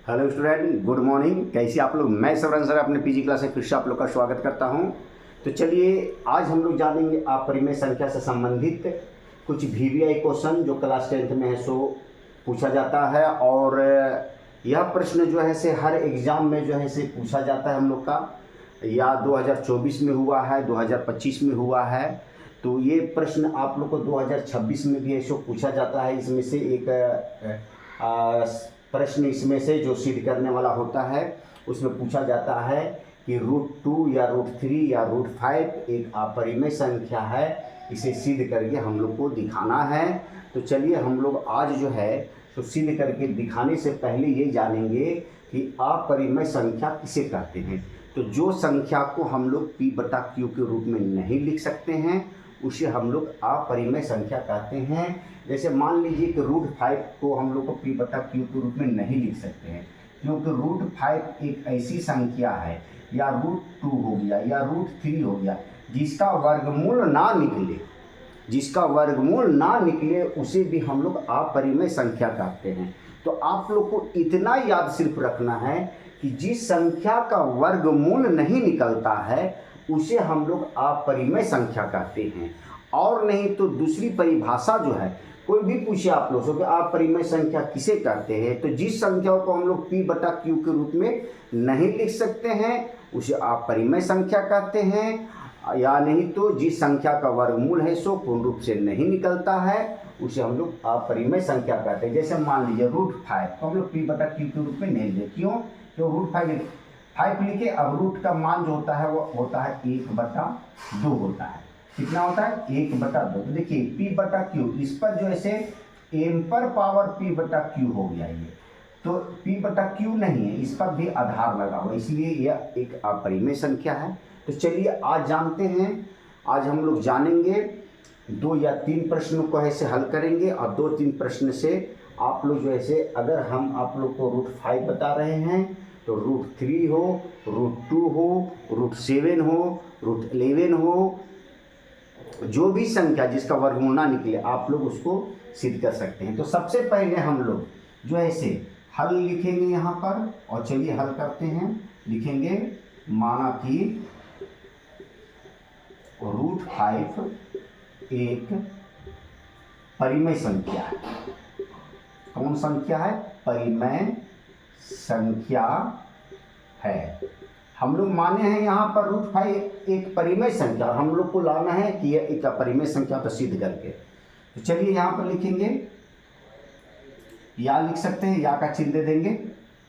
Hello student, good morning. कैसे आप लोग? मैं सवरन सर अपने पीजी क्लास में फिर से आप लोग का स्वागत करता हूं। तो चलिए आज हम लोग जानेंगे अपरिमेय संख्या से संबंधित कुछ वीवीआई क्वेश्चन जो क्लास 10th में है सो पूछा जाता है। और यह प्रश्न जो है से हर एग्ज़ाम में जो है से पूछा जाता है हम लोग का, या 2024 में हुआ है, 2025 में हुआ है। तो ये प्रश्न आप लोग को 2026 में भी ऐसे पूछा जाता है। इसमें से एक प्रश्न इसमें से जो सिद्ध करने वाला होता है उसमें पूछा जाता है कि √2 या √3 या √5 एक अपरिमेय संख्या है, इसे सिद्ध करके हम लोग को दिखाना है। तो चलिए हम लोग आज जो है तो सिद्ध करके दिखाने से पहले ये जानेंगे कि अपरिमेय संख्या किसे कहते हैं। तो जो संख्या को हम लोग P/Q के रूप में नहीं लिख सकते हैं उसे हम लोग अपरिमेय संख्या कहते हैं। जैसे मान लीजिए कि √5 को हम लोग को P/Q के रूप में नहीं लिख सकते हैं, क्योंकि √5 एक ऐसी संख्या है, या √2 हो गया या √3 हो गया, जिसका वर्गमूल ना निकले उसे भी हम लोग अपरिमेय संख्या कहते हैं। तो आप लोग को इतना याद सिर्फ रखना है कि जिस संख्या का वर्गमूल नहीं निकलता है उसे हम लोग अपरिमेय संख्या कहते हैं। और नहीं तो दूसरी परिभाषा जो है, कोई भी पूछे आप लोग से कि अपरिमेय संख्या किसे कहते हैं, तो जिस संख्या को हम लोग P/Q के रूप में नहीं लिख सकते हैं उसे अपरिमेय संख्या कहते हैं। या नहीं तो जिस संख्या का वर्गमूल है सो पूर्ण रूप से नहीं निकलता है उसे हम लोग अपरिमेय संख्या कहते हैं। जैसे मान लीजिए √5 को हम लोग P/Q के रूप में नहीं लिखे, क्यों? तो √5 लिखे, अब रूट का मान जो होता है वो होता है 1/2 होता है। कितना होता है? 1/2। तो देखिए P/Q, इस पर जो ऐसे m पर पावर P/Q हो गया ये, तो P/Q नहीं है, इस पर भी आधार लगा हुआ, इसलिए यह एक अपरिमेय संख्या है। तो चलिए आज जानते हैं, आज हम लोग जानेंगे 2 या 3 प्रश्नों को ऐसे हल करेंगे, और 2-3 प्रश्न से आप लोग जो ऐसे, अगर हम आप लोग को √5 बता रहे हैं तो √3 हो, √2 हो, √7 हो, √11 हो, जो भी संख्या जिसका वर्गमूल ना निकले आप लोग उसको सिद्ध कर सकते हैं। तो सबसे पहले हम लोग जो है ऐसे हल लिखेंगे यहाँ पर, और चलिए हल करते हैं। लिखेंगे माना कि √5 एक परिमेय संख्या है। कौन संख्या है? परिमेय संख्या है। हम लोग माने हैं यहाँ पर √5 एक परिमेय संख्या, और हम लोग को लाना है कि यह एक अपरिमेय संख्या को सिद्ध करके। तो चलिए यहाँ पर लिखेंगे, या लिख सकते हैं, या का चिन्ह दे देंगे।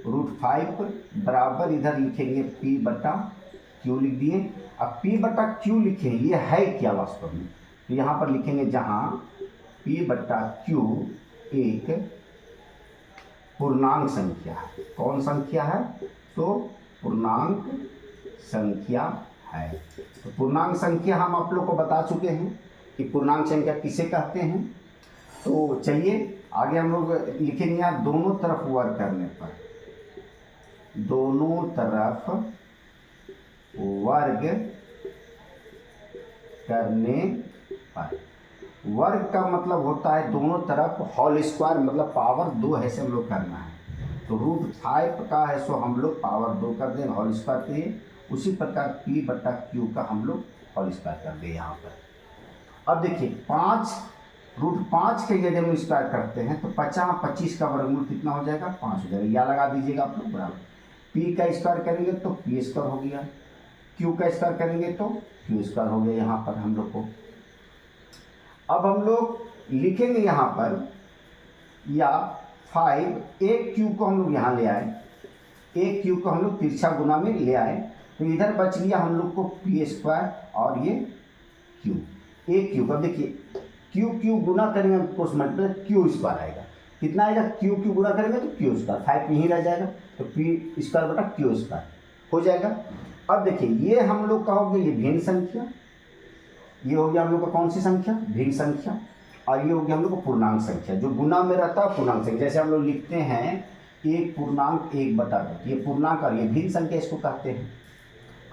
√5 बराबर इधर लिखेंगे P/Q लिख दिए। अब P/Q लिखें, ये है क्या वास्तव में? तो यहाँ पर लिखेंगे जहाँ P/Q एक पूर्णांक संख्या है। कौन संख्या है? तो पूर्णांक संख्या है। तो पूर्णांक संख्या हम आप लोग को बता चुके हैं कि पूर्णांक संख्या किसे कहते हैं। तो चलिए आगे हम लोग लिखेंगे यहाँ दोनों तरफ वर्ग करने पर, दोनों तरफ वर्ग करने पर। वर्ग का मतलब होता है दोनों तरफ होल स्क्वायर, मतलब पावर 2 है से हम लोग करना है। तो √5 का है सो हम लोग पावर 2 कर दें होल स्क्वायर के लिए। उसी प्रकार P/Q का हम लोग होल स्क्वायर कर दें यहाँ पर। अब देखिए √5 के यदि हम स्क्वायर करते हैं तो 25 का वर्गमूल कितना हो जाएगा? 5 हो जाएगा। या लगा दीजिएगा आप लोग बराबर। P का स्क्वायर करेंगे तो P² हो गया, Q का स्क्वायर करेंगे तो Q² हो गया यहाँ पर हम लोग को। अब हम लोग लिखेंगे यहाँ पर, या 5 एक Q को हम लोग यहाँ ले आए, एक Q को हम लोग तिरछा गुना में ले आए, तो इधर बच गया हम लोग को P² और ये Q, एक Q का। देखिए Q गुना करेंगे कोर्स मल्टीप्लाई Q² आएगा। कितना आएगा? Q गुना करेंगे तो Q², 5 यहीं रह जाएगा, तो P²/Q² हो जाएगा। अब देखिए ये हम लोग का हो गया ये भिन्न संख्या, ये हो गया हम लोग का कौन सी संख्या? भिन्न संख्या। और ये हो गया हम लोग को पूर्णांक संख्या, जो गुना में रहता है पूर्णांक संख्या। जैसे हम लोग लिखते हैं 1/1/2, ये पूर्णांक और ये भिन्न संख्या इसको कहते हैं।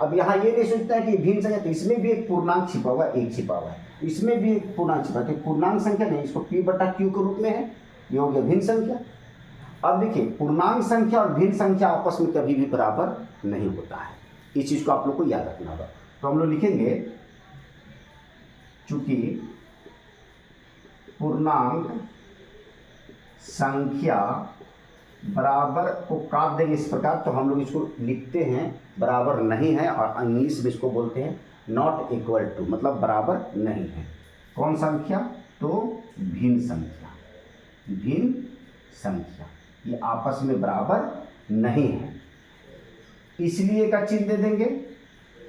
अब यहाँ ये नहीं सोचता है कि भिन्न संख्या, तो इसमें भी एक पूर्णांक छिपा हुआ है, एक छिपा हुआ है, इसमें भी एक पूर्णांक छिपा है, तो पूर्णांक संख्या नहीं, इसको P/Q के रूप में है, ये हो गया भिन्न संख्या। अब देखिए, पूर्णांक संख्या और भिन्न संख्या आपस में कभी भी बराबर नहीं होता है, इस चीज़ को आप लोग को याद रखना होगा। तो हम लोग लिखेंगे चूंकि पूर्णांक संख्या बराबर को काट देंगे इस प्रकार, तो हम लोग इसको लिखते हैं बराबर नहीं है, और इंग्लिश में इसको बोलते हैं नॉट इक्वल टू, मतलब बराबर नहीं है। कौन संख्या? तो भिन्न संख्या, भिन्न संख्या ये आपस में बराबर नहीं है, इसलिए का चिन्ह दे देंगे।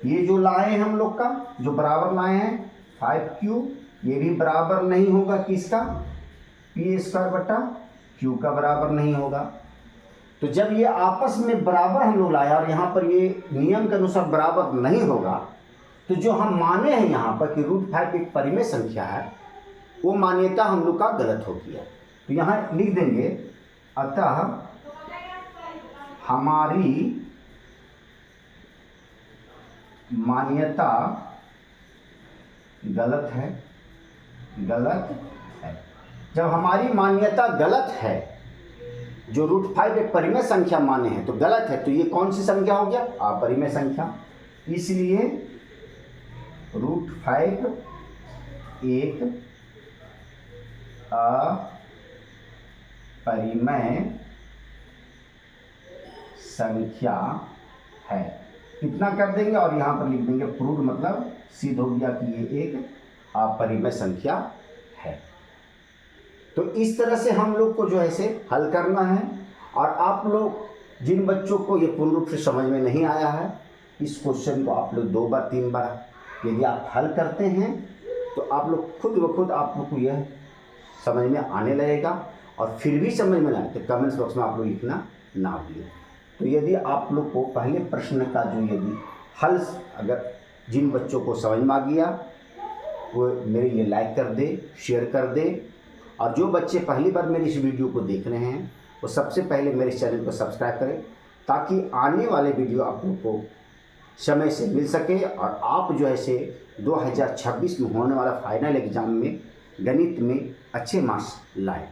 ये जो लाए हैं हम लोग का, जो बराबर लाए हैं 5q, ये भी बराबर नहीं होगा किसका? p² बटा q का बराबर नहीं होगा। तो जब ये आपस में बराबर हम लोग लाया और यहाँ पर ये नियम के अनुसार बराबर नहीं होगा, तो जो हम माने हैं यहाँ पर कि √5 एक परिमेय संख्या है, वो मान्यता हम लोग का गलत हो गया। तो यहाँ लिख देंगे, अतः हमारी मान्यता गलत है, गलत है। जब हमारी मान्यता गलत है, जो √5 एक परिमेय संख्या माने हैं तो गलत है, तो ये कौन सी संख्या हो गया? अपरिमेय संख्या। इसलिए √5 एक अपरिमेय संख्या है, इतना कर देंगे और यहाँ पर लिख देंगे प्रूव, मतलब सिद्ध हो गया कि ये एक अपरिमेय संख्या है। तो इस तरह से हम लोग को जो है से हल करना है। और आप लोग जिन बच्चों को ये पूर्ण रूप से समझ में नहीं आया है, इस क्वेश्चन को आप लोग 2 बार 3 बार यदि आप हल करते हैं तो आप लोग खुद ब खुद आप लोग को यह समझ में आने लगेगा। और फिर भी समझ में ना आए तो कमेंट्स बॉक्स में आप लोग लिखना ना भूलिए। तो यदि आप लोग को पहले प्रश्न का जो यदि हल अगर जिन बच्चों को समझ में आ गया, वो मेरे लिए लाइक कर दे, शेयर कर दे। और जो बच्चे पहली बार मेरी इस वीडियो को देख रहे हैं, वो सबसे पहले मेरे चैनल को सब्सक्राइब करें, ताकि आने वाले वीडियो आप लोग को समय से मिल सके और आप जो है से 2026 में होने वाला फाइनल एग्जाम में गणित में अच्छे मार्क्स लाए।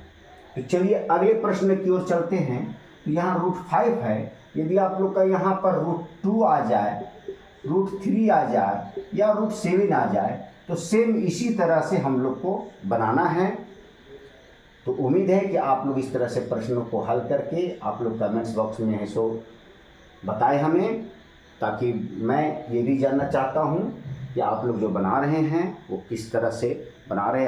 तो चलिए अगले प्रश्न की ओर चलते हैं। तो यहाँ √5 है, यदि आप लोग का यहाँ पर √2 आ जाए, √3 आ जाए या √7 आ जाए, तो सेम इसी तरह से हम लोग को बनाना है। तो उम्मीद है कि आप लोग इस तरह से प्रश्नों को हल करके आप लोग कमेंट्स बॉक्स में है सो बताएं हमें, ताकि मैं ये भी जानना चाहता हूँ कि आप लोग जो बना रहे हैं वो किस तरह से बना रहे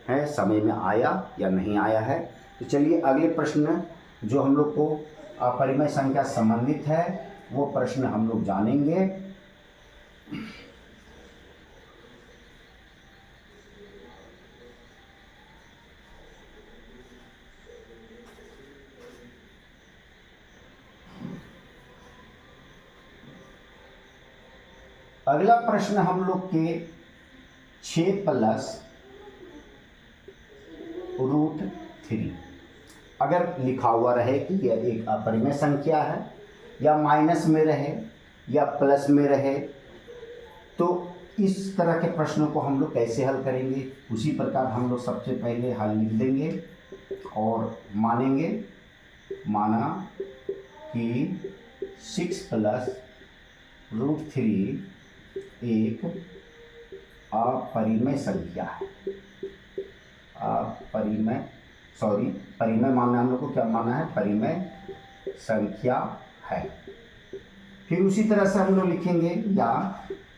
हैं, समझ में आया या नहीं आया है। तो चलिए अगले प्रश्न जो हम लोग को अपरिमेय संख्या संबंधित है, वो प्रश्न हम लोग जानेंगे। अगला प्रश्न हम लोग के 6 + √3 अगर लिखा हुआ रहे कि यह एक अपरिमेय संख्या है, या माइनस में रहे या प्लस में रहे, तो इस तरह के प्रश्नों को हम लोग कैसे हल करेंगे। उसी प्रकार हम लोग सबसे पहले हल लिख देंगे और मानेंगे, माना कि 6 + √3 एक अपरिमेय संख्या है। परिमेय मानना हम लोग को क्या माना है? परिमेय संख्या है। फिर उसी तरह से हम लोग लिखेंगे या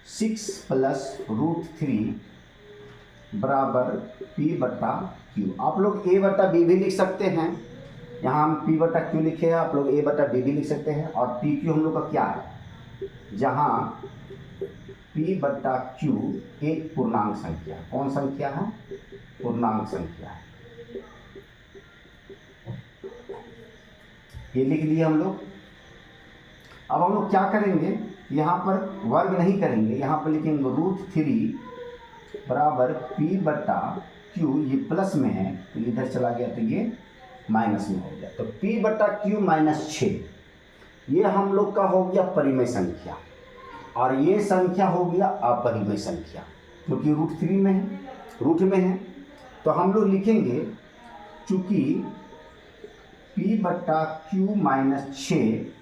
6 + √3 बराबर p/q। आप लोग a/b भी लिख सकते हैं, यहाँ हम p/q लिखे हैं, आप लोग a/b भी लिख सकते हैं। और pq हम लोग का क्या है? जहाँ p/q एक पूर्णांक संख्या, कौन संख्या है? पूर्णांक संख्या है। ये लिख लिए हम लोग। अब हम लोग क्या करेंगे, यहाँ पर वर्ग नहीं करेंगे, यहाँ पर लिखेंगे √3 बराबर p/q। ये प्लस में है तो इधर चला गया तो ये माइनस में हो गया, तो p/q - 6 ये हम लोग का हो गया परिमेय संख्या, और ये संख्या हो गया अपरिमेय संख्या, क्योंकि √3 में है, रूट में है। तो हम लोग लिखेंगे चूंकि P बट्टा Q माइनस 6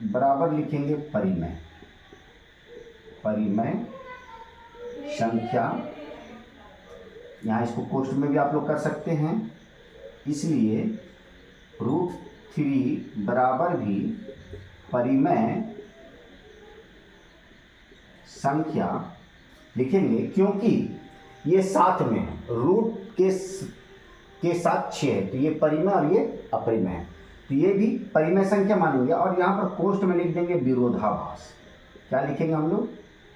बराबर लिखेंगे परिमेय, परिमेय संख्या। यहाँ इसको कोष्ठ में भी आप लोग कर सकते हैं, इसलिए √3 बराबर भी परिमेय संख्या लिखेंगे, क्योंकि ये साथ में है, रूट के साथ 6 है, तो ये परिमेय और ये अपरिमेय है, तो ये भी परिमेय संख्या मानेंगे। और यहाँ पर कोष्ठ में लिख देंगे विरोधाभास। क्या लिखेंगे हम लोग?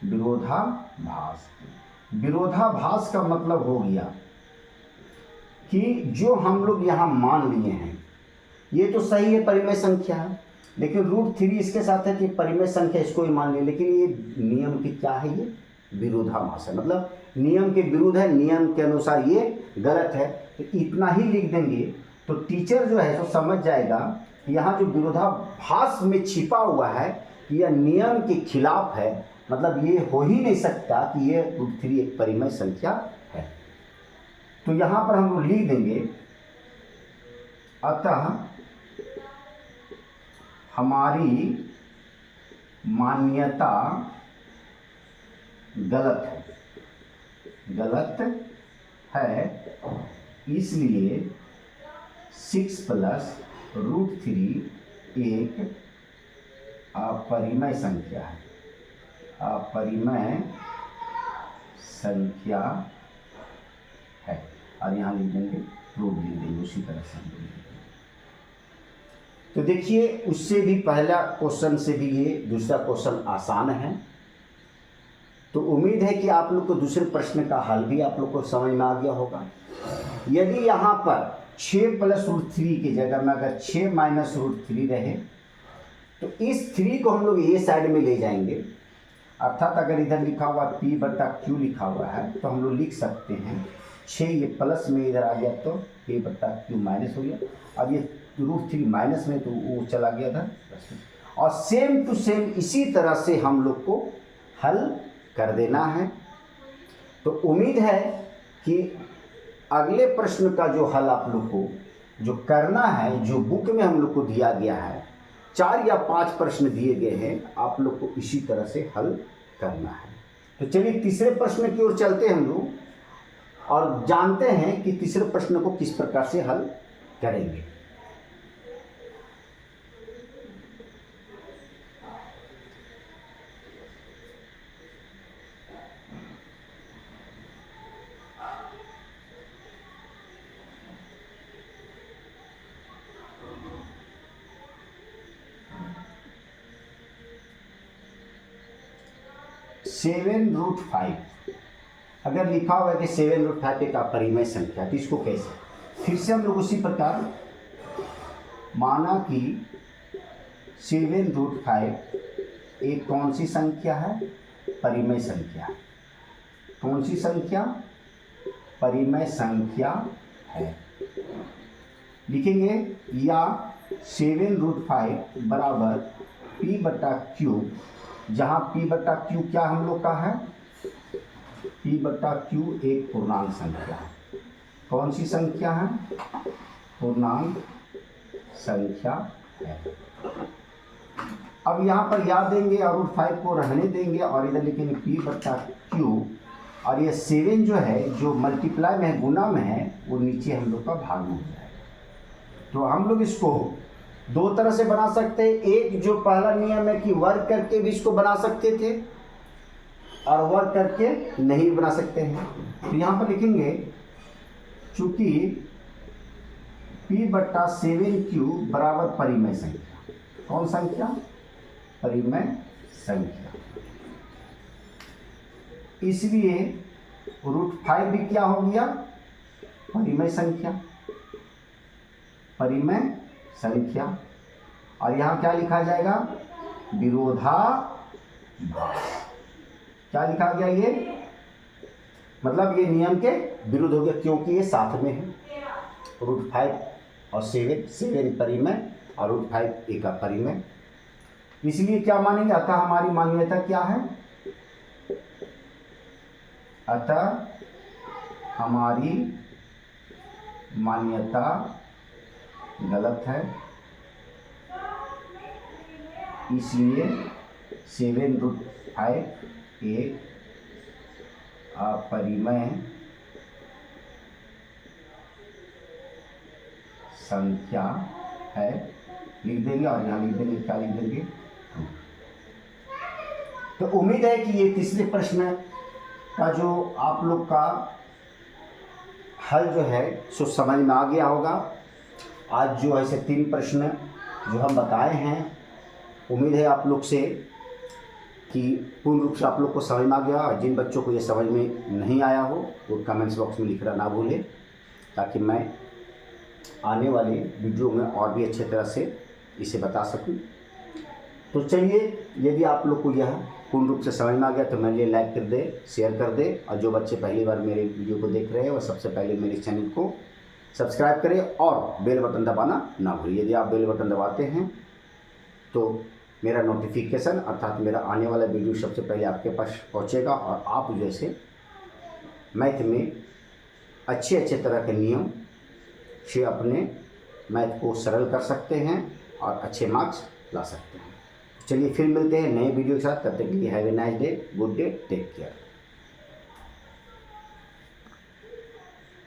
विरोधाभास। विरोधाभास का मतलब हो गया कि जो हम लोग यहाँ मान लिए हैं ये तो सही है, परिमेय संख्या है, लेकिन √3 इसके साथ है कि परिमेय संख्या, इसको ही मान लिया, लेकिन ये नियम की क्या है? ये विरोधाभास है, मतलब नियम के विरुद्ध है, नियम के अनुसार ये गलत है। तो इतना ही लिख देंगे तो टीचर जो है तो समझ जाएगा कि यहाँ जो विरोधाभास में छिपा हुआ है कि यह नियम के खिलाफ है, मतलब ये हो ही नहीं सकता कि ये √3 एक परिमेय संख्या है। तो यहाँ पर हम लोग लिख देंगे, अतः हमारी मान्यता गलत है, गलत है, इसलिए 6 प्लस √3 एक अपरिमेय संख्या है, अपरिमेय संख्या है। और यहाँ लिख देंगे प्रूफ, लिख देंगे उसी तरह से। तो देखिए, उससे भी पहला क्वेश्चन से भी ये दूसरा क्वेश्चन आसान है। तो उम्मीद है कि आप लोग को दूसरे प्रश्न का हल भी आप लोग को समझ में आ गया होगा। यदि यहाँ पर 6 प्लस √3 की जगह में अगर 6 माइनस √3 रहे तो इस 3 को हम लोग ये साइड में ले जाएंगे, अर्थात अगर इधर लिखा हुआ P बटा Q लिखा हुआ है तो हम लोग लिख सकते हैं 6 ये प्लस में इधर आ गया तो P बटा Q माइनस हो गया, और ये √3 माइनस में तो वो चला गया था। और सेम टू सेम इसी तरह से हम लोग को हल कर देना है। तो उम्मीद है कि अगले प्रश्न का जो हल आप लोग को जो करना है, जो बुक में हम लोग को दिया गया है, 4 या 5 प्रश्न दिए गए हैं, आप लोग को इसी तरह से हल करना है। तो चलिए तीसरे प्रश्न की ओर चलते हैं हम लोग और जानते हैं कि तीसरे प्रश्न को किस प्रकार से हल करेंगे। (7√5) अगर लिखा हुआ है कि 7√5 एक अपरिमेय संख्या, तो इसको कैसे? फिर से हम लोग उसी प्रकार माना कि 7√5 एक कौन सी संख्या है? परिमेय संख्या। कौन सी संख्या? परिमेय संख्या है। लिखेंगे या 7√5 बराबर P बटा Q, जहाँ P बटा Q क्या हम लोग का है? P बटा Q एक पूर्णांक संख्या है। कौन सी संख्या है? पूर्णांक संख्या है। अब यहाँ पर याद देंगे और √5 को रहने देंगे और इधर लिखेंगे P बटा Q, और ये 7 जो है, जो मल्टीप्लाई में है, गुना में है, वो नीचे हम लोग का भाग में हो जाएगा। तो हम लोग इसको दो तरह से बना सकते हैं। एक जो पहला नियम है कि वर्ग करके भी इसको बना सकते थे और वर्ग करके नहीं बना सकते हैं। तो यहाँ पर लिखेंगे चूंकि P बटा 7Q बराबर परिमेय संख्या। कौन संख्या? परिमेय संख्या। इसलिए √5 भी क्या हो गया? परिमेय संख्या, परिमेय संख्या। और यहाँ क्या लिखा जाएगा? विरोधाभास। क्या लिखा गया? ये मतलब ये नियम के विरुद्ध हो गया, क्योंकि ये साथ में है। √5 और 7 परिमेय और √5 एक अपरिमेय। इसलिए क्या मानेंगे? अतः हमारी मान्यता क्या है? अतः हमारी मान्यता गलत है, इसलिए 7√5 एक अपरिमेय संख्या है, लिख देंगे और यहाँ लिख देंगे, क्या लिख देंगे। तो उम्मीद है कि ये तीसरे प्रश्न का जो आप लोग का हल जो है सो समझ में आ गया होगा। आज जो ऐसे 3 प्रश्न जो हम बताए हैं, उम्मीद है आप लोग से कि पूर्ण रूप से आप लोग को समझ में आ गया। और जिन बच्चों को ये समझ में नहीं आया हो वो कमेंट्स बॉक्स में लिखना ना भूलें, ताकि मैं आने वाले वीडियो में और भी अच्छे तरह से इसे बता सकूं। तो चलिए, यदि आप लोग को यह पूर्ण रूप से समझ में आ गया तो मेरे लिए लाइक कर दे, शेयर कर दे, और जो बच्चे पहली बार मेरे वीडियो को देख रहे हैं वह सबसे पहले मेरे चैनल को सब्सक्राइब करें और बेल बटन दबाना ना भूलें। यदि आप बेल बटन दबाते हैं तो मेरा नोटिफिकेशन अर्थात मेरा आने वाला वीडियो सबसे पहले आपके पास पहुंचेगा और आप जैसे मैथ में अच्छे तरह के नियम से अपने मैथ को सरल कर सकते हैं और अच्छे मार्क्स ला सकते हैं। चलिए फिर मिलते हैं नए वीडियो के साथ, तब तक के लिए have a nice day, good day, take care.